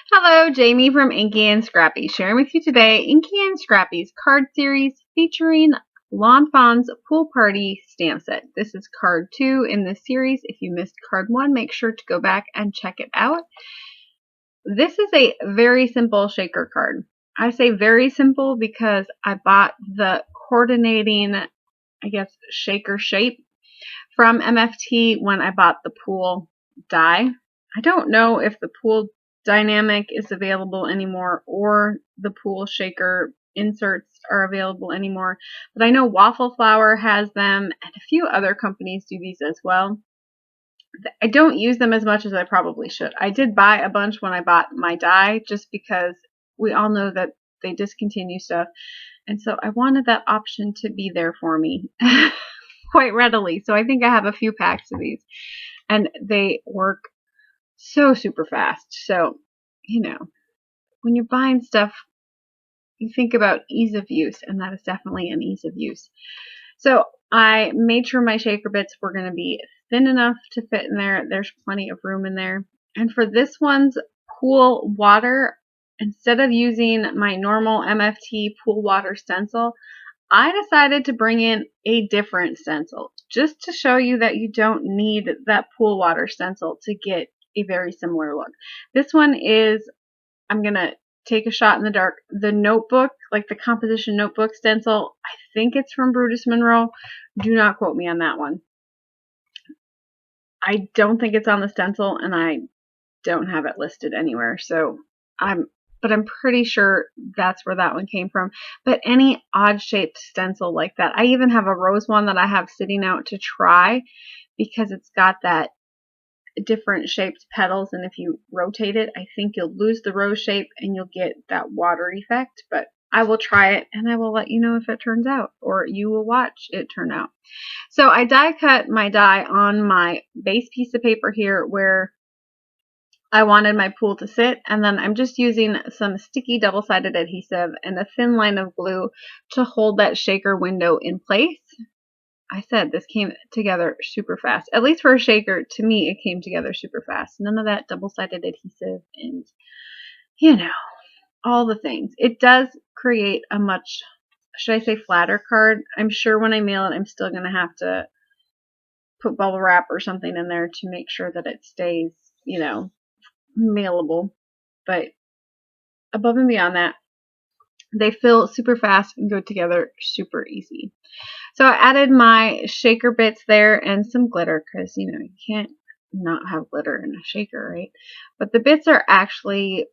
Hello, Jamie from InkyandScrappy, sharing with you today InkyandScrappy's card series featuring Lawn Fawn's Pool Party stamp set. This is card 2 in this series. If you missed card 1, make sure to go back and check it out. This is a very simple shaker card. I say very simple because I bought the coordinating, shaker shape from MFT when I bought the pool die. I don't know if the pool Dienamic is available anymore or the pool shaker inserts are available anymore, but I know Waffle Flower has them and a few other companies do these as well. I don't use them as much as I probably should. I did buy a bunch when I bought my die just because we all know that they discontinue stuff, and so I wanted that option to be there for me quite readily. So I think I have a few packs of these and they work so super fast. So, when you're buying stuff, you think about ease of use, and that is definitely an ease of use. So I made sure my shaker bits were going to be thin enough to fit in there. There's plenty of room in there. And for this one's pool water, instead of using my normal MFT pool water stencil, I decided to bring in a different stencil just to show you that you don't need that pool water stencil to get a very similar look. This one is, I'm going to take a shot in the dark, the notebook, like the composition notebook stencil. I think it's from Brutus Monroe. Do not quote me on that one. I don't think it's on the stencil, and I don't have it listed anywhere. So I'm pretty sure that's where that one came from. But any odd shaped stencil like that. I even have a rose one that I have sitting out to try because it's got that different shaped petals, and if you rotate it, I think you'll lose the rose shape and you'll get that water effect. But I will try it and I will let you know if it turns out, or you will watch it turn out. So I die cut my die on my base piece of paper here where I wanted my pool to sit, and then I'm just using some sticky double-sided adhesive and a thin line of glue to hold that shaker window in place. I said this came together super fast. At least for a shaker, to me, it came together super fast. None of that double-sided adhesive and, all the things. It does create a much, should I say, flatter card. I'm sure when I mail it, I'm still going to have to put bubble wrap or something in there to make sure that it stays, mailable. But above and beyond that, they fill super fast and go together super easy. So I added my shaker bits there and some glitter because, you can't not have glitter in a shaker, right? But the bits are actually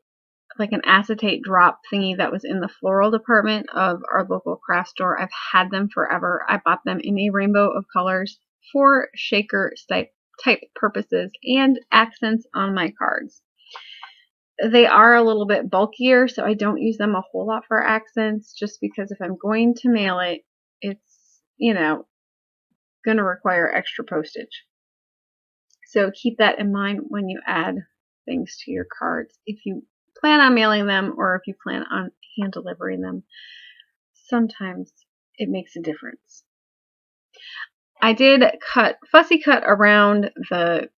like an acetate drop thingy that was in the floral department of our local craft store. I've had them forever. I bought them in a rainbow of colors for shaker type purposes and accents on my cards. They are a little bit bulkier, so I don't use them a whole lot for accents, just because if I'm going to mail it, it's, going to require extra postage. So keep that in mind when you add things to your cards. If you plan on mailing them or if you plan on hand delivering them, sometimes it makes a difference. I did fussy cut around the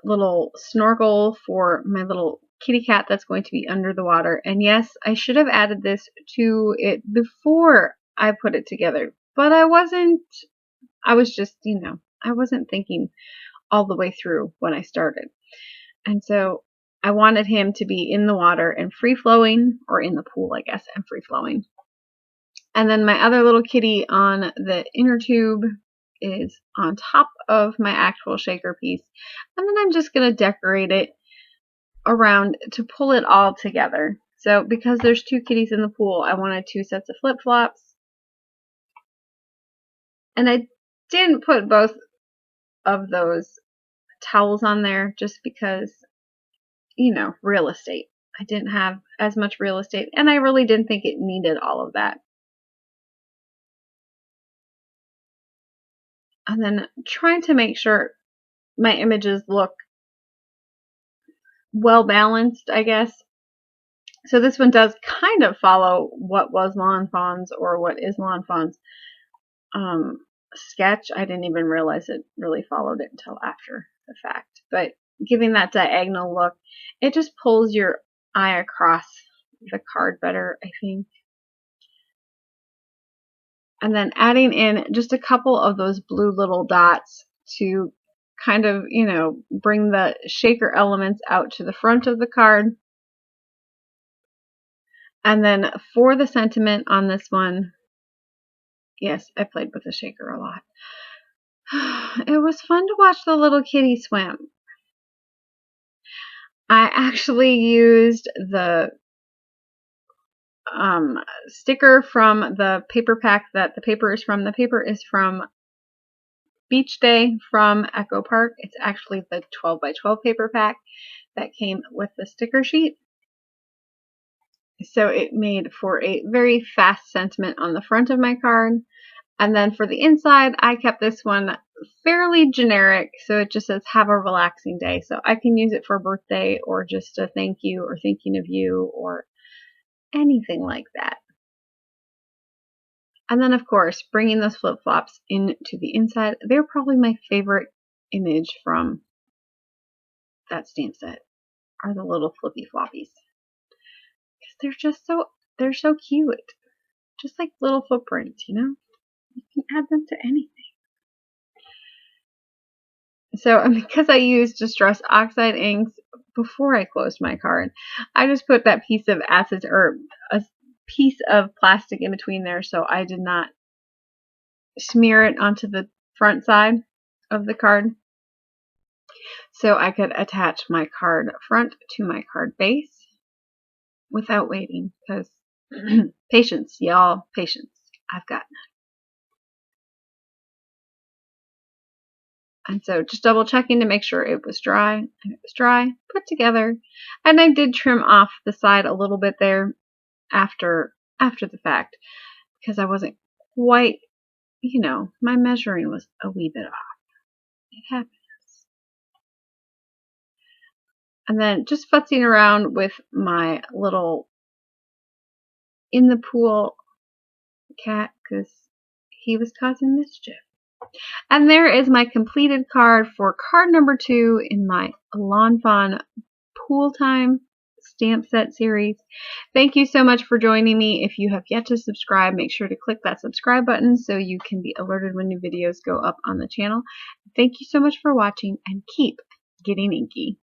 little snorkel for my little kitty cat that's going to be under the water. And yes, I should have added this to it before I put it together, but I wasn't. I was just, I wasn't thinking all the way through when I started. And so I wanted him to be in the water and free flowing, or in the pool, I guess, and free flowing. And then my other little kitty on the inner tube is on top of my actual shaker piece. And then I'm just going to decorate it around to pull it all together. So because there's 2 kitties in the pool, I wanted 2 sets of flip-flops. And I didn't put both of those towels on there just because, real estate. I didn't have as much real estate, and I really didn't think it needed all of that. And then trying to make sure my images look well balanced, I guess. So this one does kind of follow what was Lawn Fawn's, or what is Lawn Fawn's sketch. I didn't even realize it really followed it until after the fact. But giving that diagonal look, it just pulls your eye across the card better, I think. And then adding in just a couple of those blue little dots to kind of, you know, bring the shaker elements out to the front of the card. And then for the sentiment on this one, yes, I played with the shaker a lot. It was fun to watch the little kitty swim. I actually used the sticker from the paper pack that the paper is from. The paper is from Beach Day from Echo Park. It's actually the 12 by 12 paper pack that came with the sticker sheet. So it made for a very fast sentiment on the front of my card. And then for the inside, I kept this one fairly generic. So it just says, have a relaxing day. So I can use it for birthday or just a thank you or thinking of you or anything like that. And then, of course, bringing those flip-flops into the inside. They're probably my favorite image from that stamp set, are the little flippy floppies. Because they're so cute. Just like little footprints, you know? You can add them to anything. So, because I used Distress Oxide inks before I closed my card, I just put that piece of acid or a piece of plastic in between there so I did not smear it onto the front side of the card. So I could attach my card front to my card base without waiting, because patience, y'all, patience. I've got none. And so just double checking to make sure it was dry, and it was dry, put together. And I did trim off the side a little bit there after the fact, because I wasn't quite, you know, my measuring was a wee bit off. It happens. And then just futzing around with my little in the pool cat, because he was causing mischief. And there is my completed card for card number 2 in my Lawn Fawn Pool Time stamp set series. Thank you so much for joining me. If you have yet to subscribe, make sure to click that subscribe button so you can be alerted when new videos go up on the channel. Thank you so much for watching, and keep getting inky.